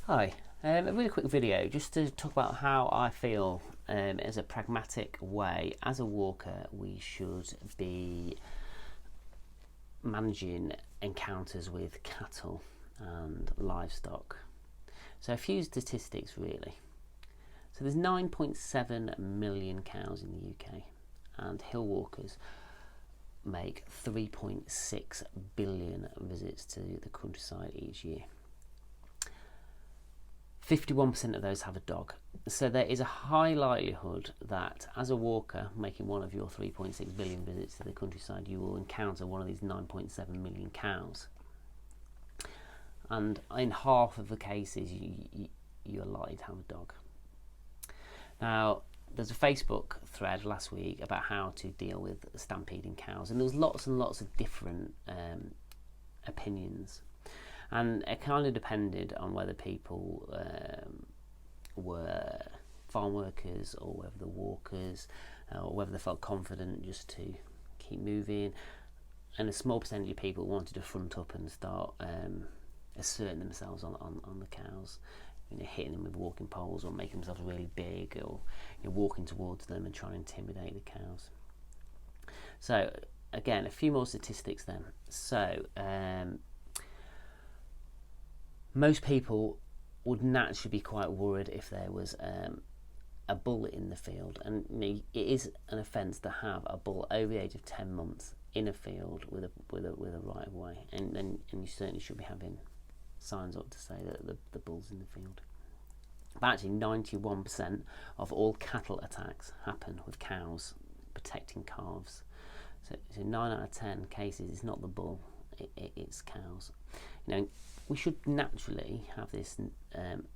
Hi, a really quick video just to talk about how I feel as a pragmatic way, as a walker, we should be managing encounters with cattle and livestock. So a few statistics really. So there's 9.7 million cows in the UK, and hill walkers make 3.6 billion visits to the countryside each year. 51% of those have a dog. So there is a high likelihood that as a walker making one of your 3.6 billion visits to the countryside, you will encounter one of these 9.7 million cows. And in half of the cases, you're likely to have a dog. Now, there's a Facebook thread last week about how to deal with stampeding cows, and there was lots and lots of different opinions. And it kind of depended on whether people were farm workers or whether they're walkers, or whether they felt confident just to keep moving. And a small percentage of people wanted to front up and start asserting themselves on the cows, hitting them with walking poles or making themselves really big, or walking towards them and trying to intimidate the cows. So again, a few more statistics then. So most people would naturally be quite worried if there was a bull in the field, and it is an offence to have a bull over the age of 10 months in a field with a right of way, and you certainly should be having signs up to say that the bull's in the field. But actually 91% of all cattle attacks happen with cows protecting calves. So 9 out of 10 cases it's not the bull, it's cows. We should naturally have this an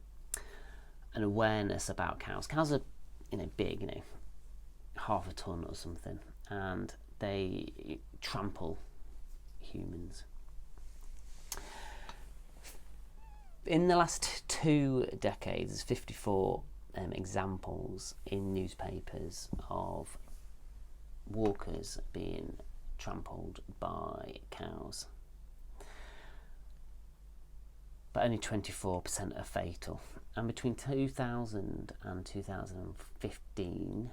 awareness about cows. Cows are big, half a ton or something, and they trample humans. In the last 2 decades, there's 54 examples in newspapers of walkers being trampled by cows. But only 24% are fatal. And between 2000 and 2015,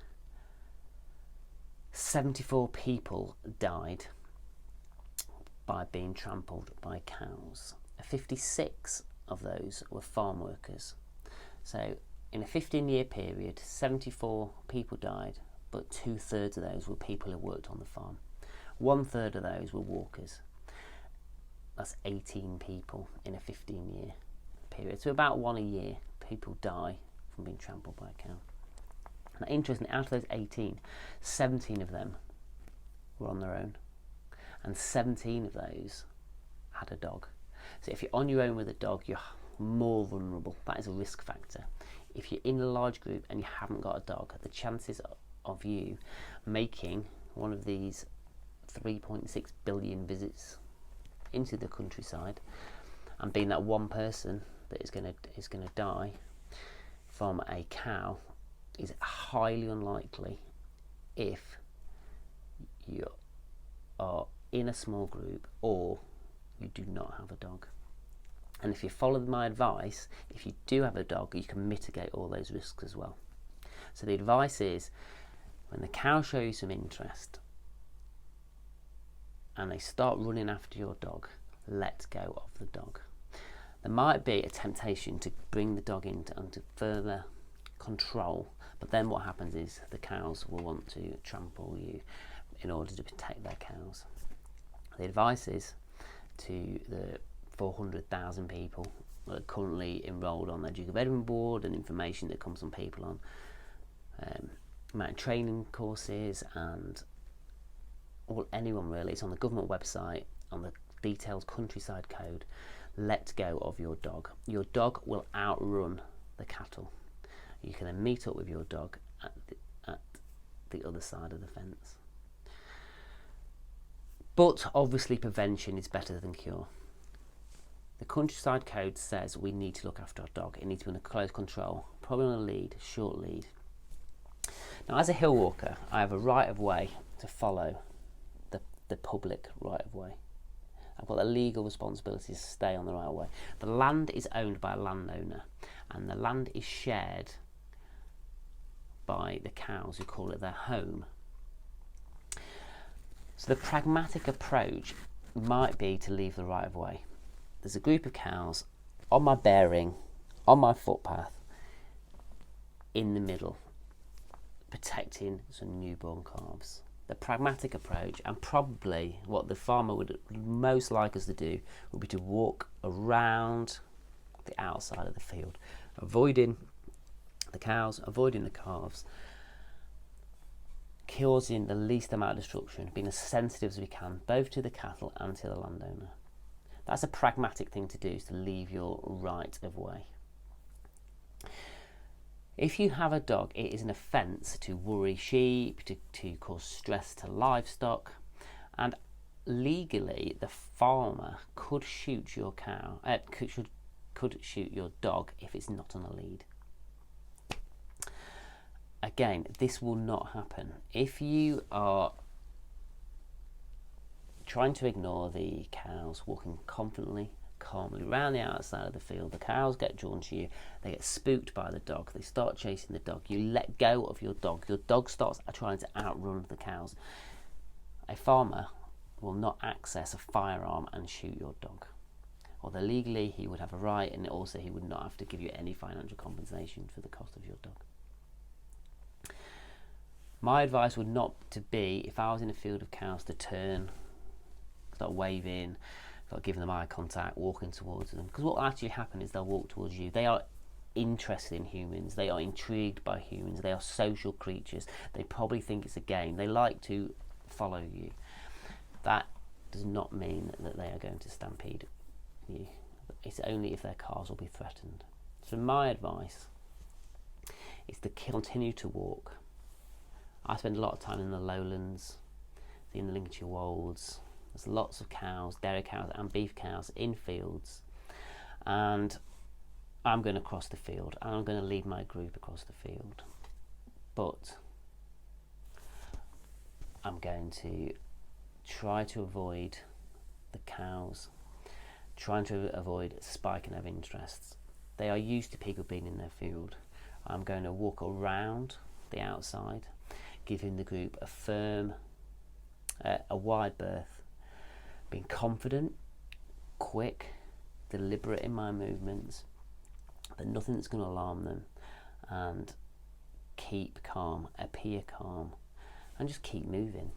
74 people died by being trampled by cows. 56 of those were farm workers. So in a 15-year period, 74 people died, but 2/3 of those were people who worked on the farm. 1/3 of those were walkers. That's 18 people in a 15-year period. So about one a year, people die from being trampled by a cow. Now, interestingly, out of those 18, 17 of them were on their own, and 17 of those had a dog. So if you're on your own with a dog, you're more vulnerable. That is a risk factor. If you're in a large group and you haven't got a dog, the chances of you making one of these 3.6 billion visits into the countryside and being that one person that is going to die from a cow is highly unlikely if you are in a small group or you do not have a dog. And if you follow my advice, if you do have a dog, you can mitigate all those risks as well. So the advice is, when the cow show you some interest and they start running after your dog, let go of the dog. There might be a temptation to bring the dog into further control, but then what happens is the cows will want to trample you in order to protect their cows. The advice is to the 400,000 people that are currently enrolled on the Duke of Edinburgh board, and information that comes from people on training courses and anyone really. It's on the government website, on the detailed countryside code. Let go of your dog. Your dog will outrun the cattle. You can then meet up with your dog at the other side of the fence. But obviously prevention is better than cure. The countryside code says we need to look after our dog. It needs to be under close control, probably on a lead, short lead. Now, as a hill walker, I have a right of way to follow the public right of way. I've got a legal responsibility to stay on the right way. The land is owned by a landowner, and the land is shared by the cows who call it their home. So the pragmatic approach might be to leave the right of way. There's a group of cows on my bearing, on my footpath, in the middle, protecting some newborn calves. The pragmatic approach, and probably what the farmer would most like us to do, would be to walk around the outside of the field, avoiding the cows, avoiding the calves, causing the least amount of destruction, being as sensitive as we can, both to the cattle and to the landowner. That's a pragmatic thing to do, is to leave your right of way. If you have a dog, it is an offence to worry sheep, to cause stress to livestock, and legally the farmer could shoot your cow, could shoot your dog if it's not on a lead. Again, this will not happen. If you are trying to ignore the cows walking confidently, calmly around the outside of the field, the cows get drawn to you, they get spooked by the dog, they start chasing the dog, you let go of your dog starts trying to outrun the cows. A farmer will not access a firearm and shoot your dog. Although legally he would have a right, and also he would not have to give you any financial compensation for the cost of your dog. My advice would not to be, if I was in a field of cows, to turn, start waving, start giving them eye contact, walking towards them, because what will actually happen is they'll walk towards you. They are interested in humans, they are intrigued by humans, they are social creatures, they probably think it's a game, they like to follow you. That does not mean that they are going to stampede you. It's only if their cars will be threatened. So my advice is to continue to walk. I spend a lot of time in the lowlands, in the Lincolnshire Wolds. There's lots of cows, dairy cows and beef cows in fields, and I'm going to cross the field and I'm going to lead my group across the field, but I'm going to try to avoid the cows, trying to avoid spiking of interests. They are used to people being in their field. I'm going to walk around the outside, giving the group a firm, a wide berth, being confident, quick, deliberate in my movements, but nothing that's going to alarm them, and keep calm, appear calm, and just keep moving.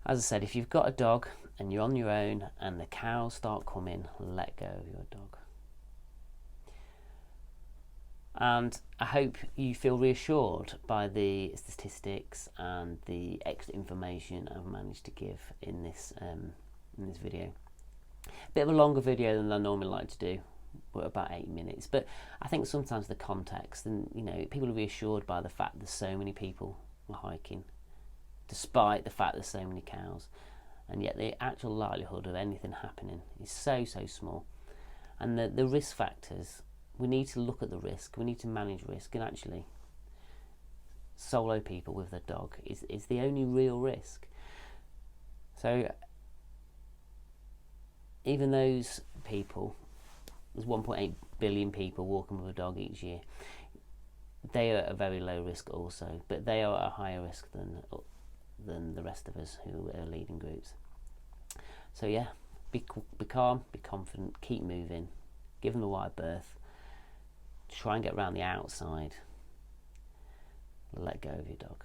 As I said, if you've got a dog and you're on your own and the cows start coming, let go of your dog. And I hope you feel reassured by the statistics and the extra information I've managed to give in this video. A bit of a longer video than I normally like to do, but about 8 minutes. But I think sometimes the context, and people are reassured by the fact there's so many people hiking, despite the fact there's so many cows, and yet the actual likelihood of anything happening is so small. And the risk factors, we need to look at the risk, we need to manage risk, and actually solo people with their dog is the only real risk. So even those people, there's 1.8 billion people walking with a dog each year, they are at a very low risk also, but they are at a higher risk than the rest of us who are leading groups. So yeah, be calm, be confident, keep moving, give them a wide berth, try and get around the outside, let go of your dog.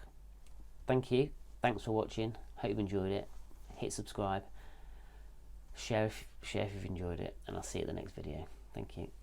Thank you, thanks for watching, hope you've enjoyed it. Hit subscribe, share if you've enjoyed it, and I'll see you at the next video. Thank you.